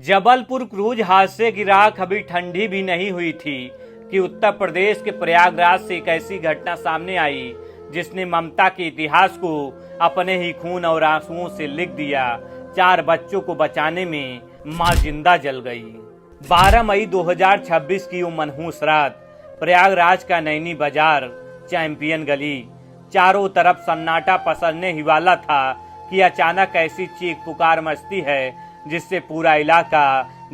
Jabalpur cruise हादसे की राख अभी ठंडी भी नहीं हुई थी कि उत्तर प्रदेश के प्रयागराज से एक ऐसी घटना सामने आई जिसने ममता के इतिहास को अपने ही खून और आंसुओं से लिख दिया। 4 बच्चों को बचाने में मां जिंदा जल गई। 12 मई 2026 की वो मनहूस रात, प्रयागराज का नैनी बाजार, चैंपियन गली, चारों तरफ सन्नाटा पसरने ही वाला था कि अचानक ऐसी चीख पुकार मचती है जिससे पूरा इलाका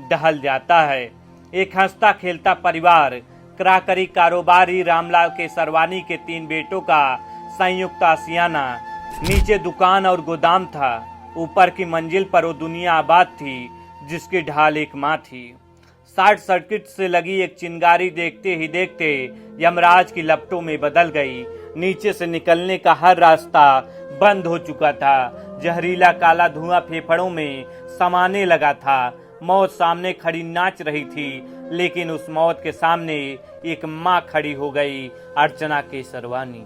दहल जाता है। एक हंसता खेलता परिवार, क्राकरी कारोबारी रामलाल केसरवानी के 3 बेटों का संयुक्त आशियाना। नीचे दुकान और गोदाम था, ऊपर की मंजिल पर वो दुनिया आबाद थी जिसकी ढाल एक माँ थी। शॉर्ट सर्किट से लगी एक चिंगारी देखते ही देखते यमराज की लपटों में बदल गई। नीचे से निकलने का हर रास्ता बंद हो चुका था। जहरीला काला धुआं फेफड़ों में समाने लगा था। मौत सामने खड़ी नाच रही थी, लेकिन उस मौत के सामने एक माँ खड़ी हो गई, अर्चना केसरवानी।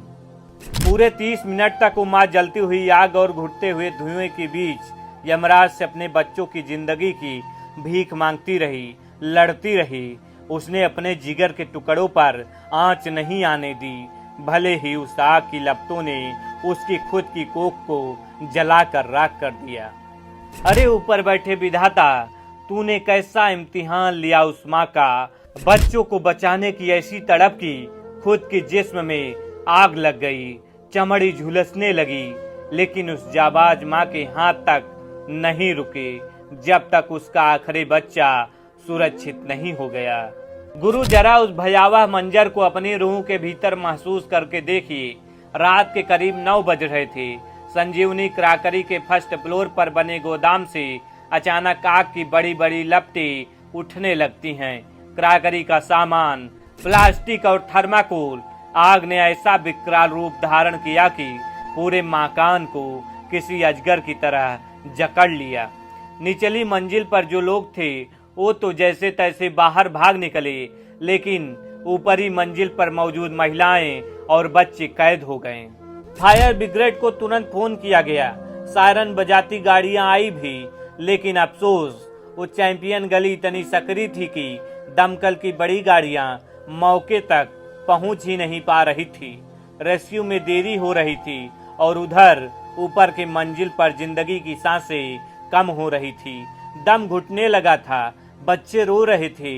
पूरे 30 मिनट तक वो माँ जलती हुई आग और घुटते हुए धुएं के बीच यमराज से अपने बच्चों की जिंदगी की भीख मांगती रही, लड़ती रही। उसने अपने जिगर के टुकड़ों पर आंच नहीं आने दी, भले ही उस आग की लपटों ने उसकी खुद की कोख को जलाकर राख कर दिया। अरे ऊपर बैठे विधाता, तूने कैसा इम्तिहान लिया उस माँ का। बच्चों को बचाने की ऐसी तड़प की खुद के जिस्म में आग लग गई, चमड़ी झुलसने लगी, लेकिन उस जाबाज माँ के हाथ तक नहीं रुके जब तक उसका आखिरी बच्चा सुरक्षित नहीं हो गया। गुरु, जरा उस भयावह मंजर को अपनी रूह के भीतर महसूस करके देखिए। रात के करीब 9 बज रहे थे। संजीवनी क्राकरी के फर्स्ट फ्लोर पर बने गोदाम से अचानक आग की बड़ी बड़ी लपटें उठने लगती हैं। क्राकरी का सामान, प्लास्टिक और थर्माकोल, आग ने ऐसा विकराल रूप धारण किया कि पूरे मकान को किसी अजगर की तरह जकड़ लिया। निचली मंजिल पर जो लोग थे वो तो जैसे तैसे बाहर भाग निकले, लेकिन ऊपरी मंजिल पर मौजूद महिलाएं और बच्चे कैद हो गए। फायर ब्रिगेड को तुरंत फोन किया गया। सायरन बजाती गाड़ियां आई भी, लेकिन अफसोस वो चैंपियन गली इतनी सकरी थी कि दमकल की बड़ी गाड़ियां मौके तक पहुंच ही नहीं पा रही थी। रेस्क्यू में देरी हो रही थी और उधर ऊपर के मंजिल पर जिंदगी की सांसें कम हो रही थी। दम घुटने लगा था, बच्चे रो रहे थे।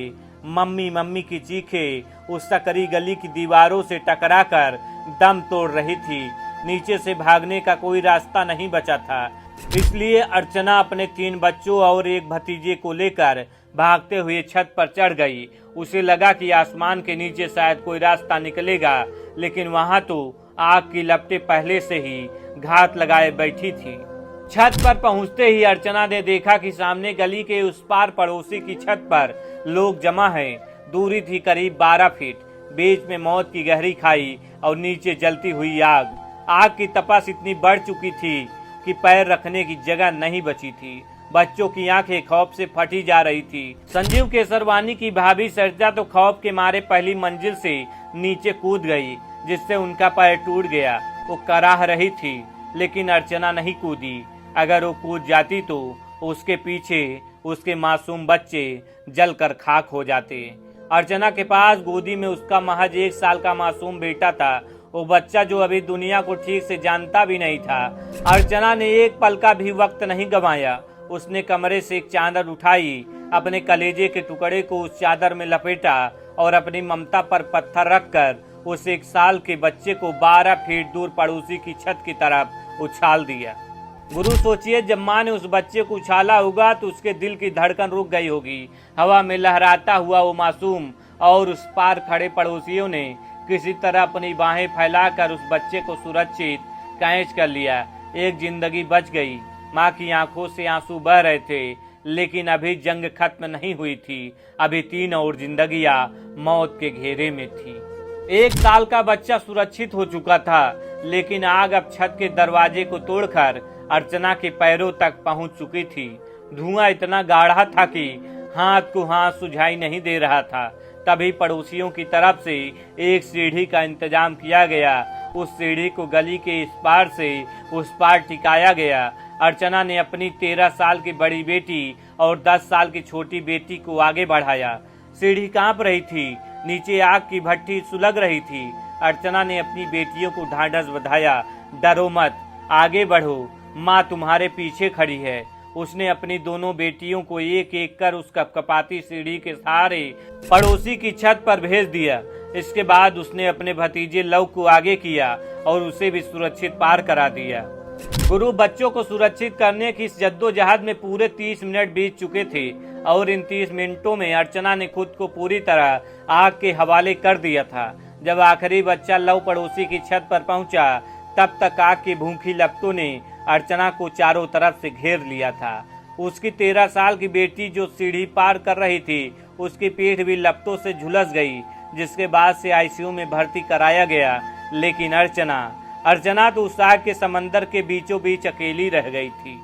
मम्मी मम्मी की चीखें उस सकरी गली की दीवारों से टकराकर दम तोड़ रही थी। नीचे से भागने का कोई रास्ता नहीं बचा था, इसलिए अर्चना अपने 3 बच्चों और एक भतीजे को लेकर भागते हुए छत पर चढ़ गई। उसे लगा कि आसमान के नीचे शायद कोई रास्ता निकलेगा, लेकिन वहां तो आग की लपटें पहले से ही घात लगाए बैठी थी। छत पर पहुंचते ही अर्चना ने देखा कि सामने गली के उस पार पड़ोसी की छत पर लोग जमा हैं। दूरी थी करीब 12 फीट, बीच में मौत की गहरी खाई और नीचे जलती हुई आग। आग की तपश इतनी बढ़ चुकी थी कि पैर रखने की जगह नहीं बची थी। बच्चों की आंखें खौफ से फटी जा रही थी। संजीव केसरवानी की भाभी सरिता तो खौफ के मारे पहली मंजिल से नीचे कूद गई, जिससे उनका पैर टूट गया। वो कराह रही थी, लेकिन अर्चना नहीं कूदी। अगर वो कूद जाती तो उसके पीछे उसके मासूम बच्चे जलकर खाक हो जाते। अर्चना के पास गोदी में उसका महज 1 साल का मासूम बेटा था, वो बच्चा जो अभी दुनिया को ठीक से जानता भी नहीं था। अर्चना ने एक पल का भी वक्त नहीं गंवाया। उसने कमरे से एक चादर उठाई, अपने कलेजे के टुकड़े को उस चादर में लपेटा और अपनी ममता पर पत्थर रखकर उस 1 साल के बच्चे को 12 फीट दूर पड़ोसी की छत की तरफ उछाल दिया। गुरु, सोचिए, जब माँ ने उस बच्चे को उछाला होगा तो उसके दिल की धड़कन रुक गई होगी। हवा में लहराता हुआ वो मासूम और उस पार खड़े पड़ोसियों ने किसी तरह अपनी बाहें फैलाकर उस बच्चे को सुरक्षित कैच कर लिया। एक जिंदगी बच गई। माँ की आंखों से आंसू बह रहे थे, लेकिन अभी जंग खत्म नहीं हुई थी। अभी 3 और जिंदगियां मौत के घेरे में थी। 1 साल का बच्चा सुरक्षित हो चुका था, लेकिन आग अब छत के दरवाजे को तोड़कर अर्चना के पैरों तक पहुंच चुकी थी। धुआं इतना गाढ़ा था कि हाथ को हाथ सुझाई नहीं दे रहा था। तभी पड़ोसियों की तरफ से एक सीढ़ी का इंतजाम किया गया। उस सीढ़ी को गली के इस पार से उस पार टिकाया गया। अर्चना ने अपनी 13 साल की बड़ी बेटी और 10 साल की छोटी बेटी को आगे बढ़ाया। सीढ़ी कांप रही थी, नीचे आग की भट्टी सुलग रही थी। अर्चना ने अपनी बेटियों को ढांढस बंधाया, डरो मत, आगे बढ़ो, माँ तुम्हारे पीछे खड़ी है। उसने अपनी दोनों बेटियों को एक एक कर उस कपकपाती सीढ़ी के सहारे पड़ोसी की छत पर भेज दिया। इसके बाद उसने अपने भतीजे लव को आगे किया और उसे भी सुरक्षित पार करा दिया। गुरु बच्चों को सुरक्षित करने की इस जद्दोजहद में पूरे 30 मिनट बीत चुके थे और इन 30 मिनटों में अर्चना ने खुद को पूरी तरह आग के हवाले कर दिया था। जब आखिरी बच्चा लव पड़ोसी की छत पर पहुंचा, तब तक आग की भूखी लपटों ने अर्चना को चारों तरफ से घेर लिया था। उसकी 13 साल की बेटी जो सीढ़ी पार कर रही थी, उसकी पीठ भी लपटों से झुलस गई, जिसके बाद से आईसीयू में भर्ती कराया गया। लेकिन अर्चना तो उस आग के समंदर के बीचों बीच अकेली रह गई थी।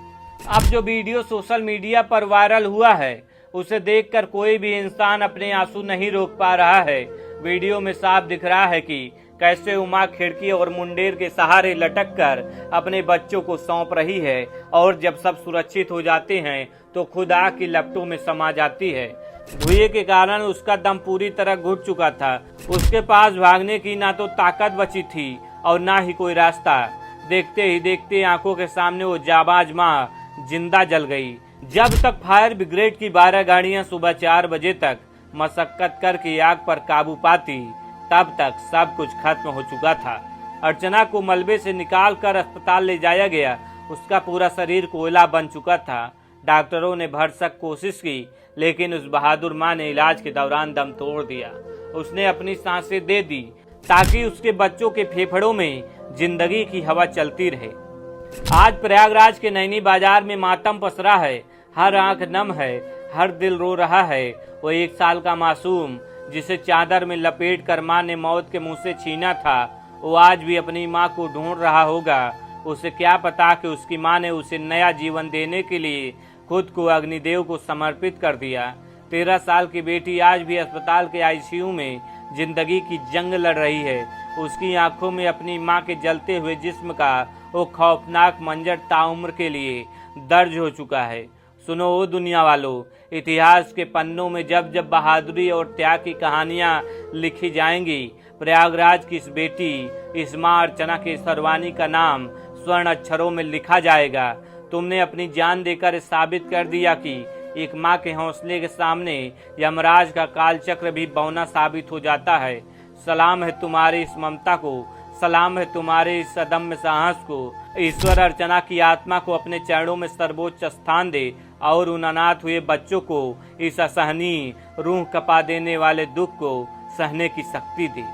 अब जो वीडियो सोशल मीडिया पर वायरल हुआ है, उसे देखकर कोई भी इंसान अपने आंसू नहीं रोक पा रहा है। वीडियो में साफ दिख रहा है कि कैसे उमा खिड़की और मुंडेर के सहारे लटक कर अपने बच्चों को सौंप रही है और जब सब सुरक्षित हो जाते हैं तो खुद आग की लपटों में समा जाती है। धुएं के कारण उसका दम पूरी तरह घुट चुका था। उसके पास भागने की ना तो ताकत बची थी और ना ही कोई रास्ता। देखते ही देखते आंखों के सामने वो जाबाज माँ जिंदा जल गई। जब तक फायर ब्रिगेड की 12 गाड़ियां सुबह 4 बजे तक मशक्कत करके आग पर काबू पाती, तब तक सब कुछ खत्म हो चुका था। अर्चना को मलबे से निकाल कर अस्पताल ले जाया गया। उसका पूरा शरीर कोयला बन चुका था। डॉक्टरों ने भरसक कोशिश की, लेकिन उस बहादुर माँ ने इलाज के दौरान दम तोड़ दिया। उसने अपनी सांसें दे दी ताकि उसके बच्चों के फेफड़ों में जिंदगी की हवा चलती रहे। आज प्रयागराज के नैनी बाजार में मातम पसरा है। हर आंख नम है, हर दिल रो रहा है। वो 1 साल का मासूम जिसे चादर में लपेट कर माँ ने मौत के मुंह से छीना था, वो आज भी अपनी माँ को ढूंढ रहा होगा। उसे क्या पता कि उसकी माँ ने उसे नया जीवन देने के लिए खुद को अग्निदेव को समर्पित कर दिया। 13 साल की बेटी आज भी अस्पताल के आईसीयू में जिंदगी की जंग लड़ रही है। उसकी आंखों में अपनी माँ के जलते हुए जिस्म का वो खौफनाक मंजर ताउम्र के लिए दर्ज हो चुका है। सुनो ओ दुनिया वालों, इतिहास के पन्नों में जब जब बहादुरी और त्याग की कहानियां लिखी जाएंगी, प्रयागराज की इस बेटी, इस माँ अर्चना के सरवानी का नाम स्वर्ण अक्षरों में लिखा जाएगा। तुमने अपनी जान देकर साबित कर दिया कि एक माँ के हौसले के सामने यमराज का कालचक्र भी बौना साबित हो जाता है। सलाम है तुम्हारी इस ममता को, सलाम है तुम्हारे इस अदम्य साहस को। ईश्वर अर्चना की आत्मा को अपने चरणों में सर्वोच्च स्थान दे और उन अनाथ हुए बच्चों को इस असहनीय रूह कपा देने वाले दुख को सहने की शक्ति दे।